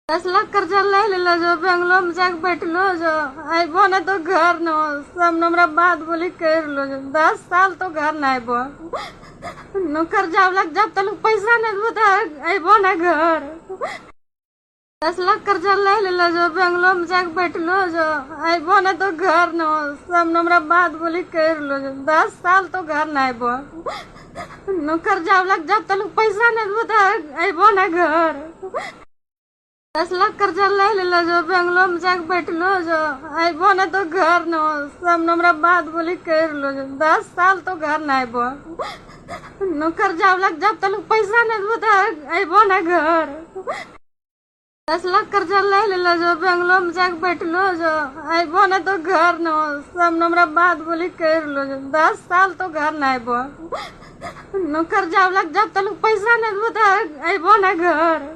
10 लाख कर्जा ले लेलो जो बेंगलोर में जाके बैठलो जो आइबो ना तो घर न सब हमरा बात बोली कर लो जो 10 साल तो घर ना आइबो न कर्जा लग जब तक पैसा नहीं देबो तो आइबो ना घर 10 लाख कर्जा ले लेलो जो बेंगलोर में जाके बैठलो जो आइबो ना तो घर न सब हमरा बात बोली कर लो जो 10 साल तो घर ना आइबो न कर्जा लग जब तक पैसा नहीं देबो तो आइबो ना घर 10 लाख कर्जा ले लेलो जो बेंगलोर में जाके बैठलो जो आइबो ना तो घर न सब हमरा बात बोली कर लो जो 10 साल तो घर ना आइबो न कर्जा लग जब तक पैसा नहीं देबो तो आइबो ना घर 10 लाख कर्जा ले लेलो जो बेंगलोर में जाके बैठलो जो आइबो ना तो घर न सब हमरा बात बोली कर लो जो 10 साल तो घर ना आइबो न कर्जा लग जब तक पैसा नहीं देबो तो आइबो ना घर।